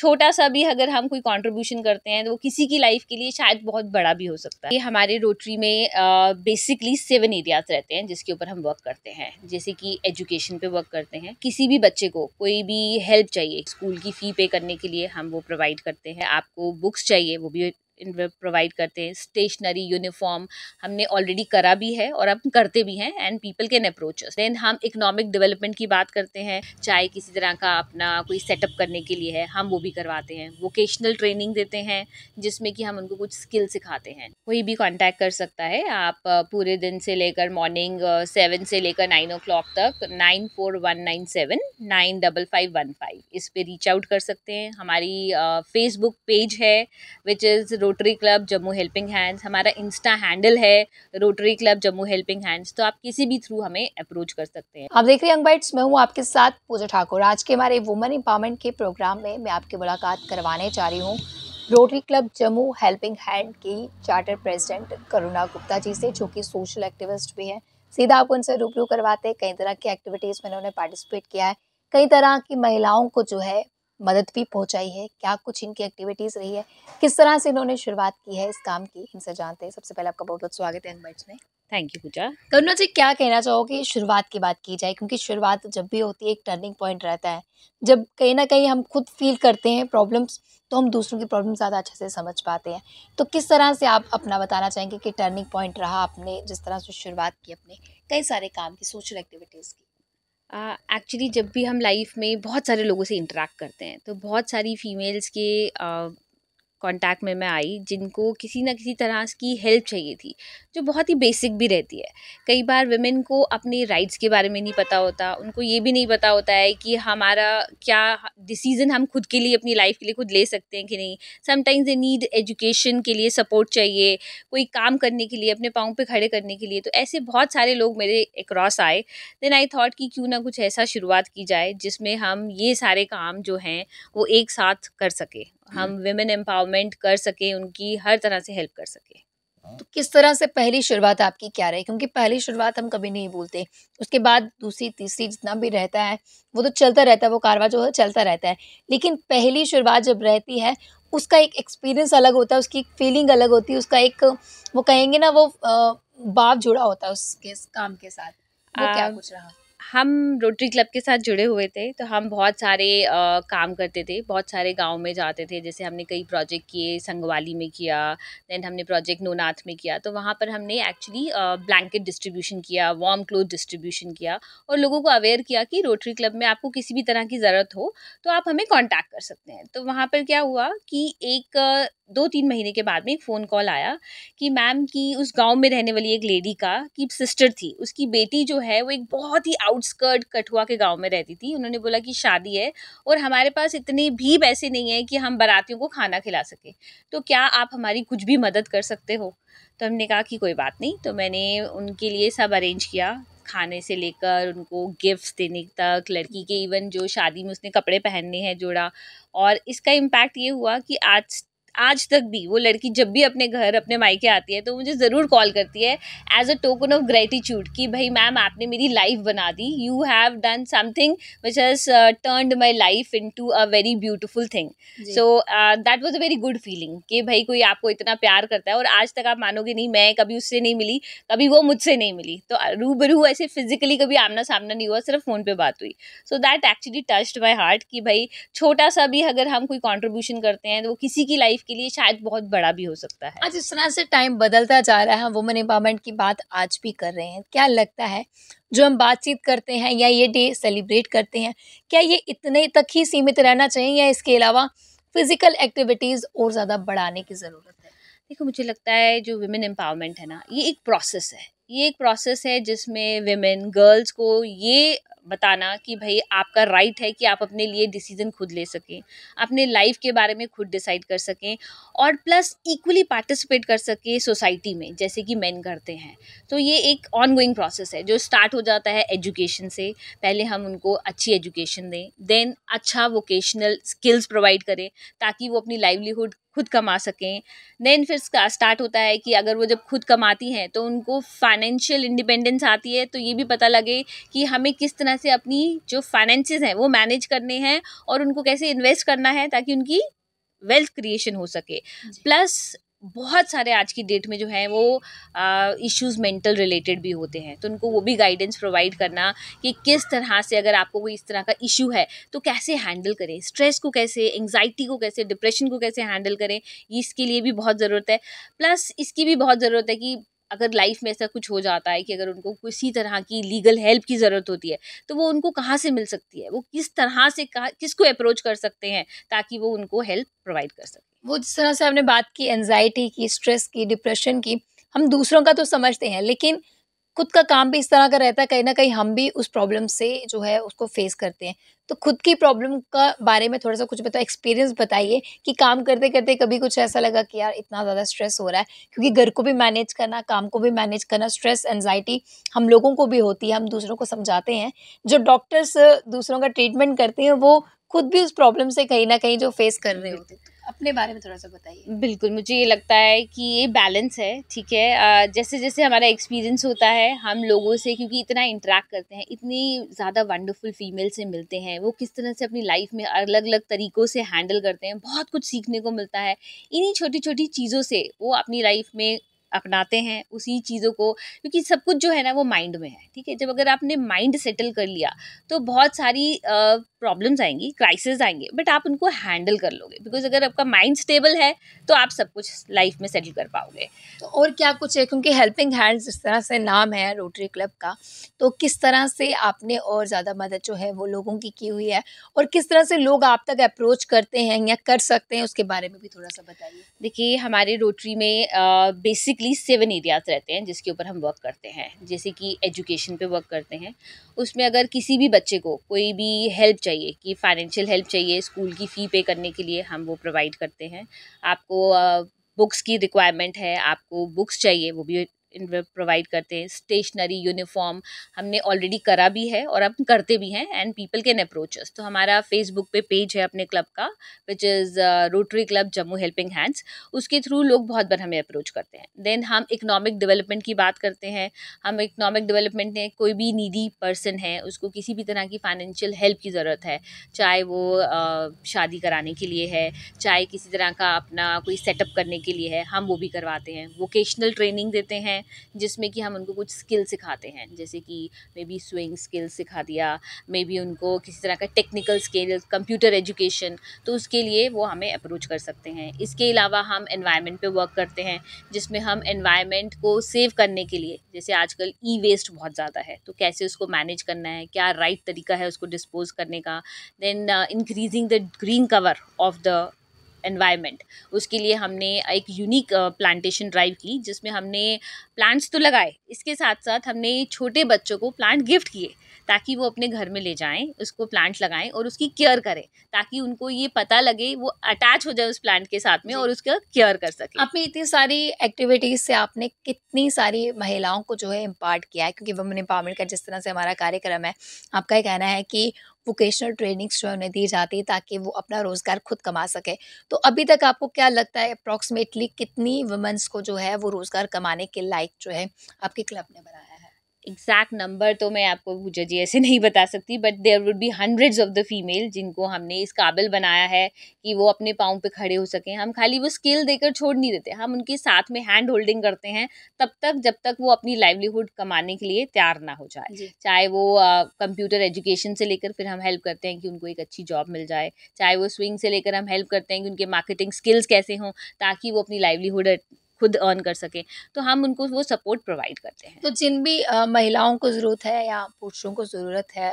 छोटा सा भी अगर हम कोई कंट्रीब्यूशन करते हैं तो वो किसी की लाइफ के लिए शायद बहुत बड़ा भी हो सकता है। ये हमारे रोटरी में बेसिकली 7 एरियाज रहते हैं जिसके ऊपर हम वर्क करते हैं। जैसे कि एजुकेशन पे वर्क करते हैं, किसी भी बच्चे को कोई भी हेल्प चाहिए, स्कूल की फ़ी पे करने के लिए हम वो प्रोवाइड करते हैं। आपको बुक्स चाहिए वो भी प्रोवाइड करते हैं। स्टेशनरी, यूनिफॉर्म हमने ऑलरेडी करा भी है और अब करते भी हैं and people can approach us. Then हम इकोनॉमिक डेवलपमेंट की बात करते हैं, चाहे किसी तरह का अपना कोई सेटअप करने के लिए है हम वो भी करवाते हैं। वोकेशनल ट्रेनिंग देते हैं जिसमें कि हम उनको कुछ स्किल सिखाते हैं। कोई भी कांटेक्ट कर सकता है। आप पूरे दिन से लेकर मॉर्निंग 7 से लेकर 9 o'clock तक 9419795515 इस पे रीच आउट कर सकते हैं। हमारी फेसबुक पेज है which is rotary club Jammu helping hands. हमारा इंस्टा हैंडल है rotary club Jammu helping hands. तो आप किसी भी थ्रू हमें अप्रोच कर सकते हैं। आप देख रहे हैं यंग बाइट्स, मैं हूँ आपके साथ पूजा ठाकुर। आज के हमारे वुमेन एम्पावरमेंट के प्रोग्राम में मैं आपकी मुलाकात करवाने जा रही हूँ rotary club Jammu helping hand की चार्टर प्रेसिडेंट करुणा गुप्ता जी से, जो कि सोशल एक्टिविस्ट भी हैं। सीधा आप उनसे रूबरू करवाते हैं। कई तरह की एक्टिविटीज़ में उन्होंने पार्टिसिपेट किया है, कई तरह की महिलाओं को जो है मदद भी पहुंचाई है। क्या कुछ इनकी एक्टिविटीज़ रही है, किस तरह से इन्होंने शुरुआत की है इस काम की, इनसे जानते हैं। सबसे पहले आपका बहुत बहुत स्वागत है यंग बाइट्स में। थैंक यू पूजा। करुणा जी, क्या कहना चाहोगे शुरुआत की बात की जाए, क्योंकि शुरुआत जब भी होती है एक टर्निंग पॉइंट रहता है। जब कहीं ना कहीं हम खुद फील करते हैं प्रॉब्लम्स, तो हम दूसरों की प्रॉब्लम ज़्यादा अच्छे से समझ पाते हैं। तो किस तरह से आप अपना बताना चाहेंगे कि टर्निंग पॉइंट रहा आपने जिस तरह से शुरुआत की अपने कई सारे काम की, सोशल एक्टिविटीज़ की? एक्चुअली जब भी हम लाइफ में बहुत सारे लोगों से इंटरेक्ट करते हैं तो बहुत सारी फीमेल्स के कांटेक्ट में मैं आई जिनको किसी ना किसी तरह की हेल्प चाहिए थी, जो बहुत ही बेसिक भी रहती है। कई बार वुमेन को अपने राइट्स के बारे में नहीं पता होता, उनको ये भी नहीं पता होता है कि हमारा क्या डिसीज़न हम खुद के लिए अपनी लाइफ के लिए खुद ले सकते हैं कि नहीं। समटाइम्स दे नीड एजुकेशन के लिए सपोर्ट चाहिए, कोई काम करने के लिए, अपने पाँव पे खड़े करने के लिए। तो ऐसे बहुत सारे लोग मेरे अक्रॉस आए। देन आई थॉट कि क्यों ना कुछ ऐसा शुरुआत की जाए जिसमें हम ये सारे काम जो हैं वो एक साथ कर सके, हम विमेन एम्पावरमेंट कर सके, उनकी हर तरह से हेल्प कर सके। तो किस तरह से पहली शुरुआत आपकी क्या रही? क्योंकि पहली शुरुआत हम कभी नहीं भूलते, उसके बाद दूसरी तीसरी जितना भी रहता है वो तो चलता रहता है, वो कारवां जो है चलता रहता है। लेकिन पहली शुरुआत जब रहती है उसका एक एक्सपीरियंस अलग होता है, उसकी एक फीलिंग अलग होती है, उसका एक वो कहेंगे ना वो भाव जुड़ा होता है उसके इस काम के साथ। वो क्या कुछ रहा? हम रोटरी क्लब के साथ जुड़े हुए थे तो हम बहुत सारे काम करते थे, बहुत सारे गांव में जाते थे। जैसे हमने कई प्रोजेक्ट किए, संगवाली में किया, देन हमने प्रोजेक्ट नोनाथ में किया। तो वहाँ पर हमने एक्चुअली ब्लैंकेट डिस्ट्रीब्यूशन किया, वार्म क्लोथ डिस्ट्रीब्यूशन किया और लोगों को अवेयर किया कि रोटरी क्लब में आपको किसी भी तरह की ज़रूरत हो तो आप हमें कॉन्टैक्ट कर सकते हैं। तो वहाँ पर क्या हुआ कि एक 2-3 महीने के बाद में एक फ़ोन कॉल आया कि मैम की उस गांव में रहने वाली एक लेडी का की सिस्टर थी, उसकी बेटी जो है वो एक बहुत ही आउटस्कर्ट कठुआ के गांव में रहती थी। उन्होंने बोला कि शादी है और हमारे पास इतने भी पैसे नहीं है कि हम बारातियों को खाना खिला सके, तो क्या आप हमारी कुछ भी मदद कर सकते हो? तो हमने कहा कि कोई बात नहीं। तो मैंने उनके लिए सब अरेंज किया, खाने से लेकर उनको गिफ्ट्स देने तक, लड़की के इवन जो शादी में उसने कपड़े पहनने हैं जोड़ा। और इसका इम्पैक्ट ये हुआ कि आज तक भी वो लड़की जब भी अपने घर, अपने मायके आती है तो मुझे ज़रूर कॉल करती है as a token of gratitude कि भाई मैम आपने मेरी लाइफ बना दी, you have done something which has turned my life into a very beautiful thing. So that was a very good feeling कि भाई कोई आपको इतना प्यार करता है। और आज तक आप मानोगे नहीं, मैं कभी उससे नहीं मिली, कभी वो मुझसे नहीं मिली, तो रूबरू ऐसे फिजिकली कभी आमना सामना नहीं हुआ, सिर्फ फ़ोन पे बात हुई। So that actually touched my heart कि भाई छोटा सा भी अगर हम कोई कॉन्ट्रीब्यूशन करते हैं तो वो किसी की लाइफ के लिए शायद बहुत बड़ा भी हो सकता है। आज इस तरह से टाइम बदलता जा रहा है, हम वुमेन एम्पावरमेंट की बात आज भी कर रहे हैं। क्या लगता है जो हम बातचीत करते हैं या ये डे सेलिब्रेट करते हैं, क्या ये इतने तक ही सीमित रहना चाहिए या इसके अलावा फिजिकल एक्टिविटीज़ और ज़्यादा बढ़ाने की ज़रूरत है? देखो, मुझे लगता है जो विमेन एम्पावरमेंट है ना, ये एक प्रोसेस है। ये एक प्रोसेस है जिसमें विमेन, गर्ल्स को ये बताना कि भाई आपका राइट है कि आप अपने लिए डिसीजन खुद ले सकें, अपने लाइफ के बारे में खुद डिसाइड कर सकें और प्लस इक्वली पार्टिसिपेट कर सकें सोसाइटी में जैसे कि मेन करते हैं। तो ये एक ऑनगोइंग प्रोसेस है जो स्टार्ट हो जाता है एजुकेशन से। पहले हम उनको अच्छी एजुकेशन दें, देन अच्छा वोकेशनल स्किल्स प्रोवाइड करें ताकि वो अपनी लाइवलीहुड खुद कमा सकें। देन फिर स्टार्ट होता है कि अगर वो जब खुद कमाती हैं तो उनको फाइनेंशियल इंडिपेंडेंस आती है, तो ये भी पता लगे कि हमें किस तरह से अपनी जो फाइनेंसेस हैं वो मैनेज करने हैं और उनको कैसे इन्वेस्ट करना है ताकि उनकी वेल्थ क्रिएशन हो सके। प्लस बहुत सारे आज की डेट में जो है वो इश्यूज मेंटल रिलेटेड भी होते हैं, तो उनको वो भी गाइडेंस प्रोवाइड करना कि किस तरह से अगर आपको कोई इस तरह का इशू है तो कैसे हैंडल करें, स्ट्रेस को कैसे, एंग्जाइटी को कैसे, डिप्रेशन को कैसे हैंडल करें, इसके लिए भी बहुत ज़रूरत है। प्लस इसकी भी बहुत ज़रूरत है कि अगर लाइफ में ऐसा कुछ हो जाता है कि अगर उनको किसी तरह की लीगल हेल्प की ज़रूरत होती है तो वो उनको कहाँ से मिल सकती है, वो किस तरह से किसको अप्रोच कर सकते हैं ताकि वो उनको हेल्प प्रोवाइड कर सकें। वो जिस तरह से आपने बात की एंजाइटी की, स्ट्रेस की, डिप्रेशन की, हम दूसरों का तो समझते हैं, लेकिन खुद का काम भी इस तरह का रहता है, कहीं न कहीं हम भी उस प्रॉब्लम से जो है उसको फेस करते हैं। तो खुद की प्रॉब्लम का बारे में थोड़ा-सा कुछ बताओ, एक्सपीरियंस बताइए कि काम करते-करते कभी कुछ ऐसा लगा कि यार इतना ज़्यादा स्ट्रेस हो रहा है, क्योंकि घर को भी मैनेज करना, काम को भी मैनेज करना, स्ट्रेस, एंग्जायटी हम लोगों को भी होती है, हम दूसरों को समझाते हैं। जो डॉक्टर्स दूसरों का ट्रीटमेंट करते हैं, वो खुद भी उस प्रॉब्लम से कहीं न कहीं जो फेस कर रहे होते हैं। तो अपने बारे में थोड़ा-सा बताइए। बिल्कुल, मुझे ये लगता है कि ये बैलेंस है, ठीक है। जैसे-जैसे हमारा एक्सपीरियंस होता है, हम लोगों से क्योंकि इतना इंटरैक्ट करते हैं, इतनी ज़्यादा वंडरफुल फीमेल से मिलते हैं, वो किस तरह से अपनी लाइफ में अलग-अलग तरीकों से हैंडल करते हैं, बहुत कुछ सीखने को मिलता है। इन्हीं छोटी-छोटी चीज़ों से वो अपनी लाइफ में अपनाते हैं उसी चीज़ों को, क्योंकि सब कुछ जो है ना वो माइंड में है, ठीक है। जब अगर आपने माइंड सेटल कर लिया तो बहुत सारी प्रॉब्लम्स आएंगी, क्राइसिस आएंगे, बट आप उनको हैंडल कर लोगे, बिकॉज अगर आपका माइंड स्टेबल है तो आप सब कुछ लाइफ में सेटल कर पाओगे। तो और क्या कुछ है, क्योंकि हेल्पिंग हैंड्स जिस तरह से नाम है रोटरी क्लब का, तो किस तरह से आपने और ज़्यादा मदद जो है वो लोगों की हुई है, और किस तरह से लोग आप तक अप्रोच करते हैं या कर सकते हैं, उसके बारे में भी थोड़ा-सा बताइए? देखिए, हमारे रोटरी में बेसिकली 7 एरियाज़ रहते हैं जिसके ऊपर हम वर्क करते हैं। जैसे कि एजुकेशन पे वर्क करते हैं, उसमें अगर किसी भी बच्चे को कोई भी हेल्प चाहिए, कि फाइनेंशियल हेल्प चाहिए स्कूल की फ़ी पे करने के लिए, हम वो प्रोवाइड करते हैं। आपको बुक्स की रिक्वायरमेंट है, आपको बुक्स चाहिए, वो भी प्रोवाइड करते हैं। स्टेशनरी, यूनिफॉर्म हमने ऑलरेडी करा भी है और अब करते भी हैं, एंड पीपल कैन अप्रोच अस। तो हमारा फेसबुक पे पेज है अपने क्लब का, which is rotary club Jammu helping hands. उसके थ्रू लोग बहुत बार हमें अप्रोच करते हैं। देन हम इकोनॉमिक डेवलपमेंट की बात करते हैं। हम इकोनॉमिक डेवलपमेंट में कोई भी नीडी पर्सन है, उसको किसी भी तरह की फाइनेंशियल हेल्प की ज़रूरत है, चाहे वो शादी कराने के लिए है, चाहे किसी तरह का अपना कोई सेटअप करने के लिए है, हम वो भी करवाते हैं। वोकेशनल ट्रेनिंग देते हैं जिसमें कि हम उनको कुछ स्किल सिखाते हैं, जैसे कि मे बी स्विंग स्किल सिखा दिया, मे बी उनको किसी तरह का टेक्निकल स्किल, कंप्यूटर एजुकेशन, तो उसके लिए वो हमें अप्रोच कर सकते हैं। इसके अलावा हम एनवायरनमेंट पे वर्क करते हैं, जिसमें हम एनवायरनमेंट को सेव करने के लिए, जैसे आजकल ई वेस्ट बहुत ज़्यादा है, तो कैसे उसको मैनेज करना है, क्या राइट तरीका है उसको डिस्पोज करने का। Then increasing the green cover of the environment, उसके लिए हमने एक यूनिक प्लांटेशन ड्राइव की, जिसमें हमने प्लांट्स तो लगाए, इसके साथ साथ हमने छोटे बच्चों को प्लांट गिफ्ट किए, ताकि वो अपने घर में ले जाएं, उसको प्लांट लगाएं और उसकी केयर करें, ताकि उनको ये पता लगे, वो अटैच हो जाए उस प्लांट के साथ में और उसका केयर कर सके। आपने इतनी सारी एक्टिविटीज़ से आपने कितनी सारी महिलाओं को जो है इम्पार्ट किया है, क्योंकि वुमेन एम्पावरमेंट का जिस तरह से हमारा कार्यक्रम है, आपका ये कहना है कि वोकेशनल ट्रेनिंग्स जो है उन्हें दी जाती है ताकि वो अपना रोज़गार खुद कमा सके। तो अभी तक आपको क्या लगता है अप्रॉक्सिमेटली कितनी वुमेन्स को जो है वो रोज़गार कमाने के लायक जो है आपके क्लब ने बनाया है? एग्जैक्ट नंबर तो मैं आपको पूजा जी ऐसे नहीं बता सकती, but there would be hundreds of the female जिनको हमने इस काबिल बनाया है कि वो अपने पाँव पे खड़े हो सकें। हम खाली वो स्किल देकर छोड़ नहीं देते, हम उनके साथ में हैंड होल्डिंग करते हैं तब तक जब तक वो अपनी लाइवलीहुड कमाने के लिए तैयार ना हो जाए। चाहे वो कंप्यूटर एजुकेशन से लेकर फिर हम हेल्प करते हैं कि उनको एक अच्छी जॉब मिल जाए, चाहे वो स्विंग से लेकर हम हेल्प करते हैं कि उनके मार्केटिंग स्किल्स कैसे हों ताकि वो अपनी लाइवलीहुड खुद अर्न कर सकें, तो हम उनको वो सपोर्ट प्रोवाइड करते हैं। तो जिन भी महिलाओं को ज़रूरत है या पुरुषों को ज़रूरत है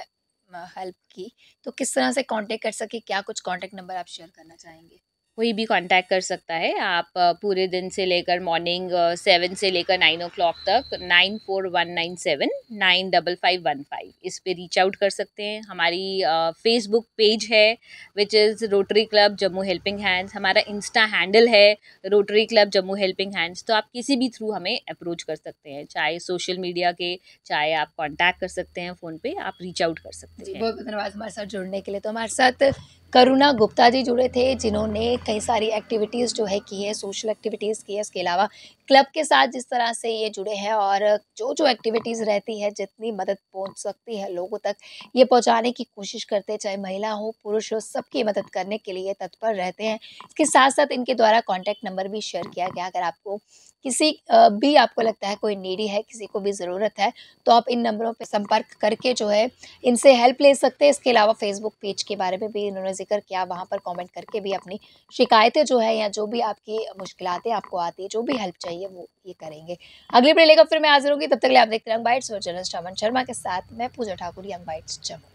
हेल्प की, तो किस तरह से कॉन्टैक्ट कर सके? क्या कुछ कॉन्टैक्ट नंबर आप शेयर करना चाहेंगे? कोई भी कांटेक्ट कर सकता है। आप पूरे दिन से लेकर मॉर्निंग 7 से लेकर 9 o'clock तक 9419795515 इस पे रीच आउट कर सकते हैं। हमारी फेसबुक पेज है which is rotary club Jammu helping hands. हमारा इंस्टा हैंडल है rotary club Jammu helping hands. तो आप किसी भी थ्रू हमें अप्रोच कर सकते हैं, चाहे सोशल मीडिया के, चाहे आप कॉन्टैक्ट कर सकते हैं फ़ोन पे, आप रीच आउट कर सकते जी, हैं। बहुत-बहुत धन्यवाद हमारे साथ जुड़ने के लिए। तो हमारे साथ करुणा गुप्ता जी जुड़े थे, जिन्होंने कई सारी एक्टिविटीज़ जो है की है, सोशल एक्टिविटीज़ की है। इसके अलावा क्लब के साथ जिस तरह से ये जुड़े हैं और जो-जो एक्टिविटीज़ रहती है, जितनी मदद पहुँच सकती है लोगों तक, ये पहुँचाने की कोशिश करते हैं, चाहे महिला हो, पुरुष हो, सबकी मदद करने के लिए तत्पर रहते हैं। इसके साथ-साथ इनके द्वारा कॉन्टैक्ट नंबर भी शेयर किया गया, अगर आपको किसी भी आपको लगता है कोई नीडी है, किसी को भी ज़रूरत है, तो आप इन नंबरों पे संपर्क करके जो है इनसे हेल्प ले सकते हैं। इसके अलावा फेसबुक पेज के बारे में भी इन्होंने ज़िक्र किया, वहाँ पर कमेंट करके भी अपनी शिकायतें जो है या जो भी आपकी मुश्किलातें आपको आती है, जो भी हेल्प चाहिए वो ये करेंगे। अगली अपडेट लेकर फिर मैं हाज़िर होंगी, तब तक के लिए आप देखते रहिए यंग बाइट्स और जर्नलिस्ट अमन शर्मा के साथ मैं पूजा ठाकुर, यंग बाइट्स जम्मू।